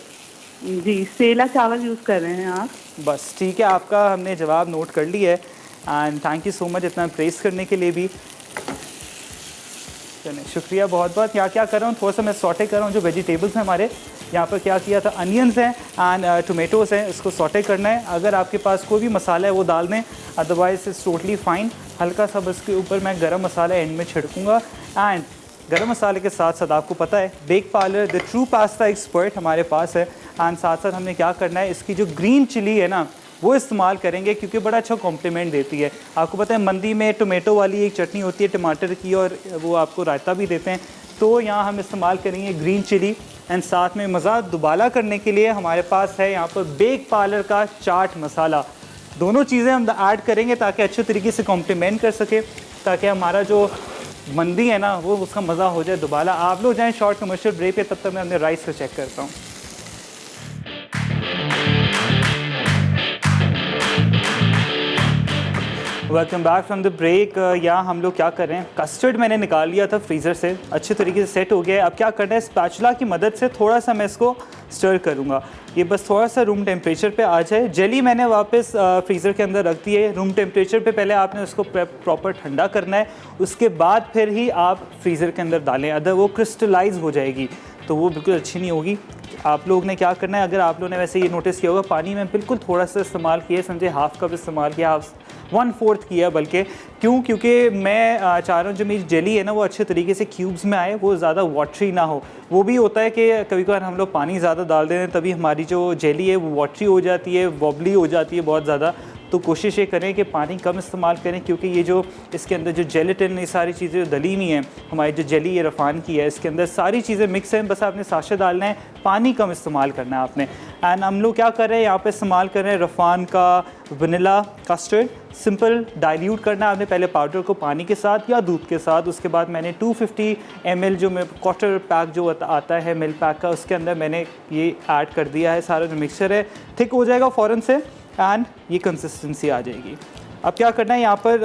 Speaker 4: जी। सेला चावल यूज़ कर रहे हैं आप?
Speaker 1: बस ठीक है, आपका हमने जवाब नोट कर लिया है and thank you so much इतना प्रेस करने के लिए भी। चलिए, शुक्रिया बहुत बहुत। यहाँ क्या कर रहा हूँ, थोड़ा सा मैं सॉटे कर रहा हूँ जो वेजिटेबल्स हैं हमारे यहाँ पर। क्या किया था, अनियंस हैं एंड टोमेटोज़ हैं, इसको सॉटे करना है। अगर आपके पास कोई भी मसाला है वो डाल दें, अदरवाइज इट्स टोटली फ़ाइन। हल्का सा बस के ऊपर मैं गरम मसाला एंड में छिड़कूँगा। एंड गरम मसाले के साथ साथ आपको पता है bake parlour the true pasta expert हमारे पास है। एंड साथ साथ हमने क्या करना है, इसकी जो ग्रीन चिली है ना, वो इस्तेमाल करेंगे क्योंकि बड़ा अच्छा कॉम्प्लीमेंट देती है। आपको पता है मंदी में टोमेटो वाली एक चटनी होती है टमाटर की, और वो आपको रायता भी देते हैं। तो यहाँ हम इस्तेमाल करेंगे ग्रीन चिली, एंड साथ में मज़ा दुबाला करने के लिए हमारे पास है यहाँ पर बेक पार्लर का चाट मसाला। दोनों चीज़ें हम ऐड करेंगे ताकि अच्छे तरीके से कॉम्प्लीमेंट कर सके, ताकि हमारा जो मंदी है ना वो उसका मज़ा हो जाए दुबाला। आप लोग जाएँ शॉर्ट कमर्शियल ब्रेक पे, तब तक मैं अपने राइस को चेक करता हूँ। Welcome back from the break. यहाँ हम लोग क्या कर रहे हैं, कस्टर्ड मैंने निकाल लिया था फ्रीज़र से, अच्छे तरीके से सेट हो गया है। अब क्या करना है, स्पैचुला की मदद से थोड़ा सा मैं इसको स्टर करूँगा, ये बस थोड़ा सा रूम टेम्परेचर पे आ जाए। जेली मैंने वापस फ्रीज़र के अंदर रख दी है। रूम टेम्परेचर पे पहले आपने उसको प्रॉपर ठंडा करना है, उसके बाद फिर ही आप फ्रीज़र के अंदर डालें, अदर वो क्रिस्टलाइज हो जाएगी तो वो बिल्कुल अच्छी नहीं होगी। आप लोग ने क्या करना है, अगर आप लोगों ने वैसे ये नोटिस किया होगा, पानी में बिल्कुल थोड़ा सा इस्तेमाल किया, समझे हाफ़ कप इस्तेमाल किया, 1/4 किया बल्कि। क्यों? क्योंकि मैं चाह रहा हूँ जो मेरी जेली है ना वो अच्छे तरीके से क्यूब्स में आए, वो ज़्यादा वाटरी ना हो। वो भी होता है कि कभी कभार हम लोग पानी ज़्यादा डाल देते हैं, तभी हमारी जो जेली है वो वाटरी हो जाती है, वॉबली हो जाती है बहुत ज़्यादा। तो कोशिश ये करें कि पानी कम इस्तेमाल करें, क्योंकि ये जो इसके अंदर जो जेलेटिन, ये सारी चीज़ें जो दली हुई हैं, हमारी जो जेली ये रफ़ान की है, इसके अंदर सारी चीज़ें मिक्स हैं, बस आपने साशे डालना है, पानी कम इस्तेमाल करना है आपने। एंड हम लोग क्या कर रहे हैं यहाँ पे, इस्तेमाल कर रहे हैं रफ़ान का वनीला कस्टर्ड। सिंपल डाइल्यूट करना है आपने पहले पाउडर को पानी के साथ या दूध के साथ। उसके बाद मैंने 250 ml जो मैं क्वार्टर पैक जो आता है मिल्क पैक का, उसके अंदर मैंने ये ऐड कर दिया है। सारा जो मिक्सचर है थिक हो जाएगा फ़ौरन से, एंड ये कंसिस्टेंसी आ जाएगी। अब क्या करना है यहाँ पर,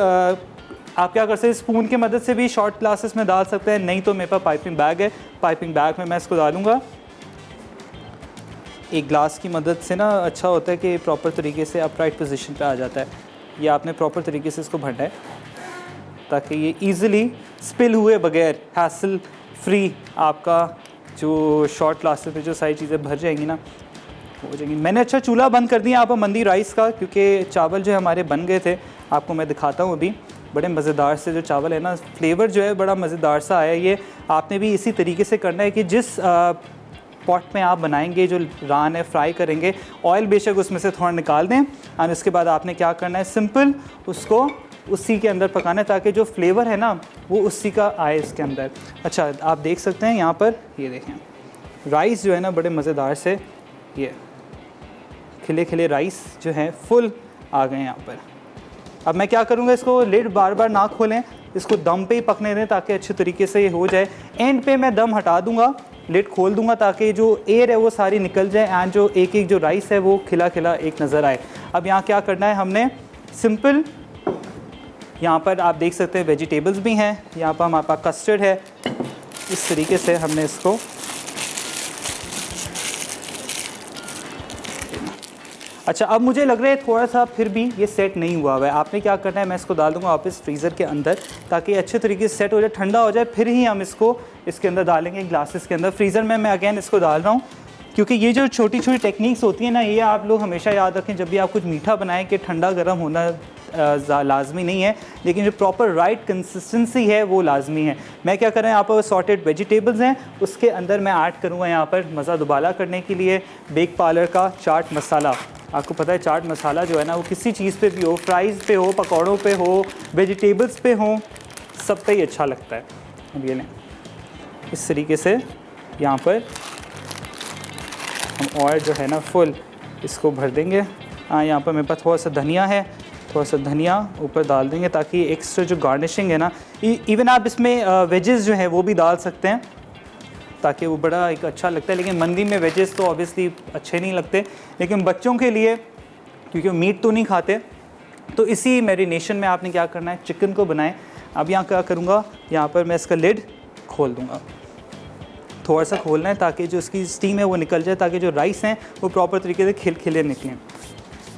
Speaker 1: आप क्या कर सकते हैं, स्पून की मदद से भी शॉर्ट ग्लासेस में डाल सकते हैं, नहीं तो मेरे पास पाइपिंग बैग है, पाइपिंग बैग में मैं इसको डालूँगा। एक ग्लास की मदद से ना अच्छा होता है कि प्रॉपर तरीके से अपराइट पोजीशन पे आ जाता है। ये आपने प्रॉपर तरीके से इसको भरना है ताकि ये इजीली स्पिल हुए बगैर, हैसल फ्री आपका जो शॉर्ट ग्लासेस में जो सारी चीज़ें भर जाएंगी ना हो जाएंगी। मैंने अच्छा चूल्हा बंद कर दिया यहाँ पर मंदी राइस का, क्योंकि चावल जो हमारे बन गए थे, आपको मैं दिखाता हूँ अभी। बड़े मज़ेदार से जो चावल है ना, फ्लेवर जो है बड़ा मज़ेदार सा आया। ये आपने भी इसी तरीके से करना है कि जिस पॉट में आप बनाएंगे, जो रान है फ्राई करेंगे, ऑयल बेशक उसमें से थोड़ा निकाल दें, और उसके बाद आपने क्या करना है, सिंपल उसको उसी के अंदर पकाना है ताकि जो फ्लेवर है ना वो उसी का आए इसके अंदर। अच्छा, आप देख सकते हैं यहाँ पर, ये देखें राइस जो है ना बड़े मज़ेदार से ये खिले खिले राइस जो हैं फुल आ गए यहाँ पर। अब मैं क्या करूँगा, इसको लिड बार बार ना खोलें, इसको दम पे ही पकने दें ताकि अच्छे तरीके से ये हो जाए। एंड पे मैं दम हटा दूँगा, लिड खोल दूँगा ताकि जो एयर है वो सारी निकल जाए, एंड जो एक एक जो राइस है वो खिला खिला एक नज़र आए। अब यहाँ क्या करना है, हमने सिंपल यहाँ पर आप देख सकते हैं वेजिटेबल्स भी हैं, यहाँ पर हमारे पास कस्टर्ड है, इस तरीके से हमने इसको अच्छा। अब मुझे लग रहा है थोड़ा सा फिर भी ये सेट नहीं हुआ हुआ है। आपने क्या करना है, मैं इसको डाल दूंगा वापस फ्रीज़र के अंदर ताकि अच्छे तरीके से सेट हो जाए, ठंडा हो जाए, फिर ही हम इसको इसके अंदर डालेंगे ग्लासेस के अंदर। फ्रीज़र में मैं अगेन इसको डाल रहा हूँ क्योंकि ये जो छोटी छोटी टेक्निक्स होती हैं ना, ये आप लोग हमेशा याद रखें जब भी आप कुछ मीठा बनाएं कि ठंडा गर्म होना लाजमी नहीं है, लेकिन जो प्रॉपर राइट कंसिस्टेंसी है वो लाजमी है। मैं क्या कर रहा हूँ, यहाँ पर सॉर्टेड वेजिटेबल्स हैं, उसके अंदर मैं ऐड करूँगा यहाँ पर मज़ा दुबाला करने के लिए बेक पार्लर का चाट मसाला। आपको पता है चाट मसाला जो है ना वो किसी चीज़ पे भी हो, फ्राइज़ पे हो, पकौड़ों पे हो, वेजिटेबल्स पे हो, सब पे ही अच्छा लगता है। अब ये लें, इस तरीके से यहाँ पर हम ऑयल जो है ना फुल इसको भर देंगे। यहाँ पर मेरे पास थोड़ा सा धनिया है, थोड़ा सा धनिया ऊपर डाल देंगे ताकि एक्स्ट्रा जो गार्निशिंग है ना, इवन आप इसमें वेजेस जो है वो भी डाल सकते हैं ताकि वो बड़ा एक अच्छा लगता है। लेकिन मंदी में वेजेस तो ऑब्वियसली अच्छे नहीं लगते, लेकिन बच्चों के लिए क्योंकि वो मीट तो नहीं खाते, तो इसी मैरिनेशन में आपने क्या करना है, चिकन को बनाएं। अब यहाँ क्या करूँगा, यहाँ पर मैं इसका लिड खोल दूँगा, थोड़ा सा खोलना है ताकि जो इसकी स्टीम है वो निकल जाए, ताकि जो राइस हैं वो प्रॉपर तरीके से खिलखिले निकलें।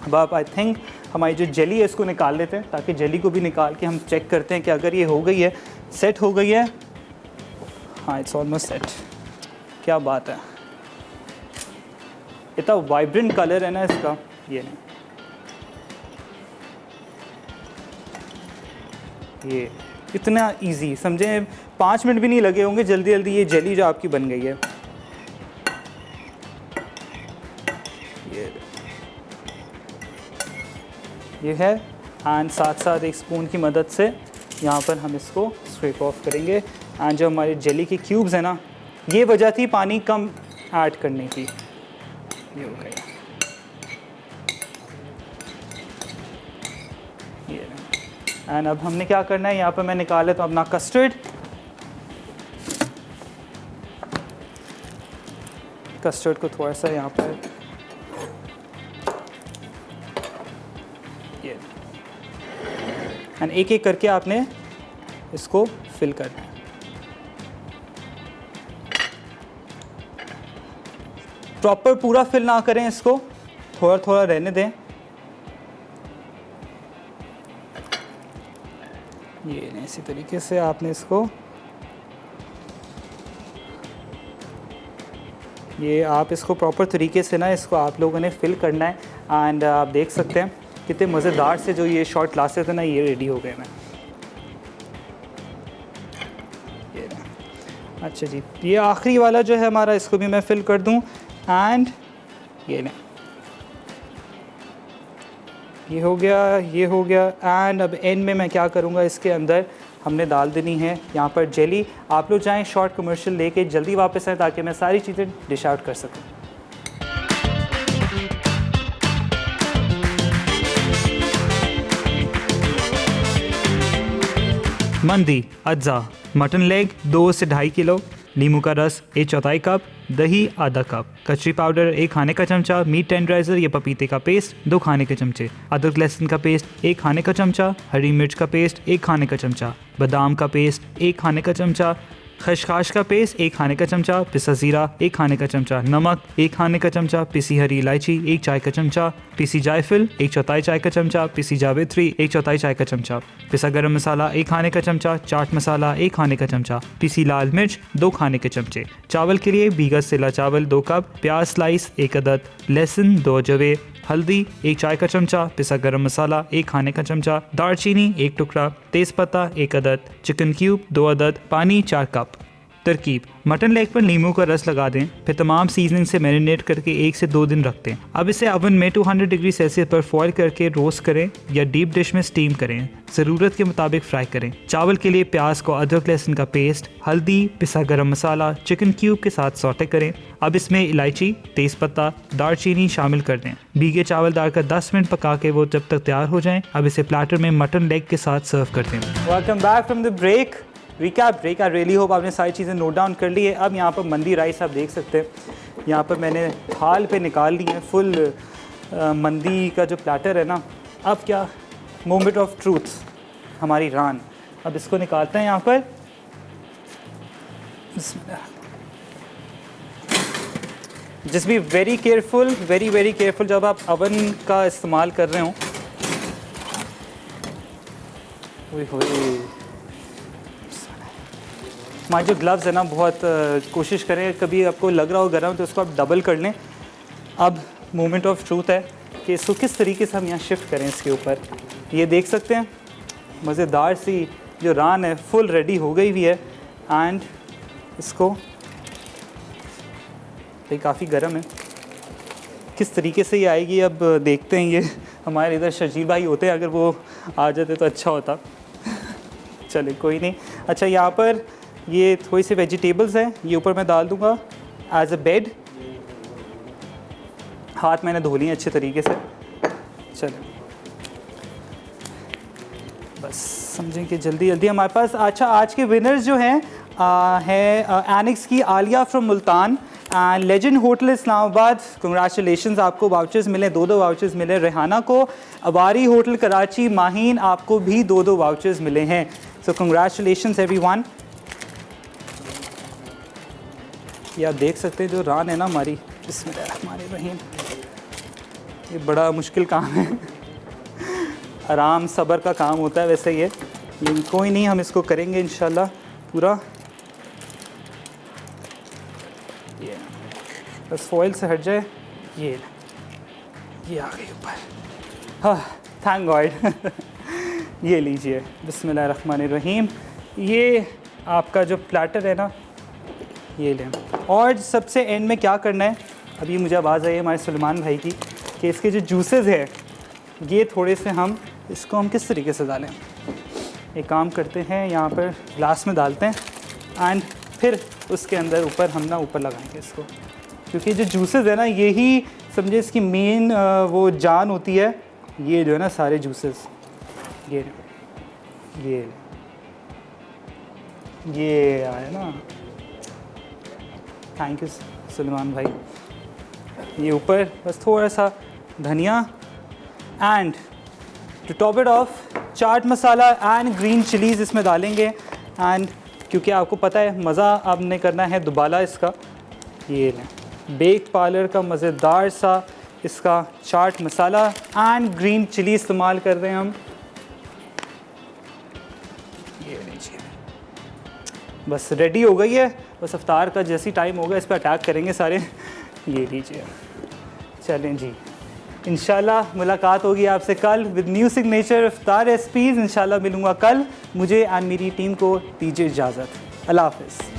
Speaker 1: अब आप आई थिंक हमारी जो जेली है इसको निकाल लेते हैं ताकि जेली को भी निकाल के हम चेक करते हैं कि अगर ये हो गई है, सेट हो गई है। हाँ, इट्स ऑलमोस्ट सेट। क्या बात है, इतना वाइब्रेंट कलर है ना इसका, ये नहीं, ये इतना इजी, समझें 5 मिनट भी नहीं लगे होंगे, जल्दी जल्दी ये जेली जो आपकी बन गई है। ये ये है। एंड साथ साथ एक स्पून की मदद से यहाँ पर हम इसको स्क्रैप ऑफ करेंगे। एंड जो हमारे जेली के क्यूब्स हैं ना, ये वजह थी पानी कम ऐड करने की। ये हो गया, ये। एंड अब हमने क्या करना है, यहाँ पर मैं निकाला तो अपना कस्टर्ड। कस्टर्ड को थोड़ा सा यहाँ पर ये, एंड एक एक करके आपने इसको फिल करना है। प्रॉपर पूरा फिल ना करें इसको, थोड़ा थोड़ा रहने दें। ये इसी तरीके से आपने इसको, ये आप इसको प्रॉपर तरीके से ना इसको आप लोगों ने फिल करना है। एंड आप देख सकते हैं कितने मज़ेदार से जो ये शॉर्ट ग्लासेस थे ना, ये रेडी हो गए हैं। ये अच्छा जी, ये आखिरी वाला जो है हमारा, इसको भी मैं फिल कर दूं। एंड ये लें, ये हो गया, ये हो गया। एंड अब एंड में मैं क्या करूँगा, इसके अंदर हमने डाल देनी है यहाँ पर जेली। आप लोग जाएँ शॉर्ट कमर्शियल लेके जल्दी वापस आएँ ताकि मैं सारी चीज़ें डिश आउट कर सकूँ। मंदी अज्जा, मटन लेग 2 से 2.5 किलो, नींबू का रस 1/4 कप, दही आधा कप, कचरी पाउडर 1 खाने का चमचा, मीट टेंडराइज़र या पपीते का पेस्ट 2 खाने के चमचे, अदरक लहसुन का पेस्ट 1 खाने का चमचा, हरी मिर्च का पेस्ट 1 खाने का चमचा, बादाम का पेस्ट 1 खाने का चमचा, खसखस का पेस्ट 1 खाने का चमचा, पिसा ज़ीरा 1 खाने का चमचा, नमक 1 खाने का चमचा, पिसी हरी इलायची 1 चाय का चमचा, पिसी जायफल 1/4 चाय का चमचा, पिसी जावित्री 1/4 चाय का चमचा, पिसा गरम मसाला 1 खाने का चमचा, चाट मसाला 1 खाने का चमचा, पिसी लाल मिर्च 2 खाने के चमचे। चावल के लिए भीगा सिला चावल 2 कप, प्याज स्लाइस 1 अदद, लहसुन 2 जवे, हल्दी 1 चाय का चमचा, पिसा गरम मसाला 1 खाने का चमचा, दालचीनी 1 टुकड़ा, तेज़पत्ता 1 अदद, चिकन क्यूब 2 अदद, पानी 4 कप। तरकीब, मटन लेग पर नींबू का रस लगा दें, फिर तमाम सीजनिंग से मैरिनेट करके 1 से 2 दिन रख दें। अब इसे ओवन में 200 डिग्री सेल्सियस पर फॉयल करके रोस्ट करें या डीप डिश में स्टीम करें। ज़रूरत के मुताबिक फ्राई करें। चावल के लिए प्याज को अदरक लहसुन का पेस्ट, हल्दी, पिसा गरम मसाला, चिकन क्यूब के साथ सौटे करें। अब इसमें इलायची, तेज़पत्ता, दालचीनी शामिल कर दें। भीगे चावल डालकर 10 मिनट पका के वो जब तक तैयार हो जाएं, अब इसे प्लेटर में मटन लेग के साथ सर्व कर दें। Welcome back from the break. Recap break. I really hope आपने सारी चीज़ें नोट डाउन कर ली है। अब यहाँ पर मंदी राइस आप देख सकते हैं, यहाँ पर मैंने थाल पे निकाल ली है फुल मंदी का जो प्लेटर है ना। अब क्या मोमेंट ऑफ ट्रूथ, हमारी रान। अब इसको निकालते हैं यहाँ पर। Just be very careful, very careful जब आप अवन का इस्तेमाल कर रहे हो। हमारे जो ग्लव्स है ना, बहुत कोशिश करें, कभी आपको लग रहा हो गर्म तो उसको आप डबल कर लें। अब मोमेंट ऑफ ट्रूथ है कि इसको किस तरीके से हम यहाँ शिफ्ट करें इसके ऊपर। ये देख सकते हैं मज़ेदार सी जो रान है फुल रेडी हो गई हुई है। एंड इसको भाई काफ़ी गर्म है, किस तरीके से ये आएगी अब देखते हैं। ये हमारे इधर शर्जील भाई होते हैं, अगर वो आ जाते तो अच्छा होता। चले कोई नहीं। अच्छा, यहाँ पर ये थोड़ी सी वेजिटेबल्स हैं, ये ऊपर मैं डाल दूँगा एज अ बेड। हाथ मैंने धो लिए अच्छे तरीके से। चलो बस समझें कि जल्दी जल्दी हमारे पास। अच्छा, आज के विनर्स जो हैं एनिक्स की Alia from Multan and legend hotel Islamabad. Congratulations, आपको वाउचर्स मिले, 2 वाउचर्स मिले। रेहाना को अवारी होटल कराची माहीन, आपको भी 2 वाउचर्स मिले हैं। सो कंग्रेचुलेशंस एवरीवन। ये आप देख सकते हैं जो रान है ना हमारी, बिस्मिल्लाहिर्रहमानिर्रहीम, ये बड़ा मुश्किल काम है। आराम सब्र का काम होता है वैसे ये, लेकिन कोई नहीं, हम इसको करेंगे इंशाल्लाह पूरा। ये बस फॉइल से हट जाए। ये आ गई ऊपर। हाँ, थैंक गॉड। ये लीजिए, बिस्मिल्लाहिर्रहमानिर्रहीम। ये आपका जो प्लेटर है ना, ये लें। और सबसे एंड में क्या करना है, अभी मुझे आवाज़ आई है हमारे सुलेमान भाई की कि इसके जो जूसेस है ये थोड़े से हम इसको हम किस तरीके से डालें, एक काम करते हैं, यहाँ पर ग्लास में डालते हैं एंड फिर उसके अंदर ऊपर हम ना ऊपर लगाएंगे इसको, क्योंकि जो जूसेस है ना यही समझे इसकी मेन वो जान होती है। ये जो है ना सारे जूसेस, ये आया ना, थैंक यू सलमान भाई। ये ऊपर बस थोड़ा सा धनिया and to top it off chaat masala and green chillies इसमें डालेंगे। एंड क्योंकि आपको पता है मज़ा आपने करना है दुबाला इसका, ये लें बेक पार्लर का मज़ेदार सा इसका चाट मसाला एंड ग्रीन चिली इस्तेमाल कर रहे हैं हम। ये लीजिए, बस रेडी हो गई है, बस इफ्तार का जैसी टाइम होगा इस पर अटैक करेंगे सारे। ये लीजिए, चलें जी, इंशाल्लाह मुलाकात होगी आपसे कल with new signature iftar recipes. इंशाल्लाह मिलूँगा कल। मुझे एंड मेरी टीम को दीजिए इजाज़त। अल्लाह हाफ़िज़।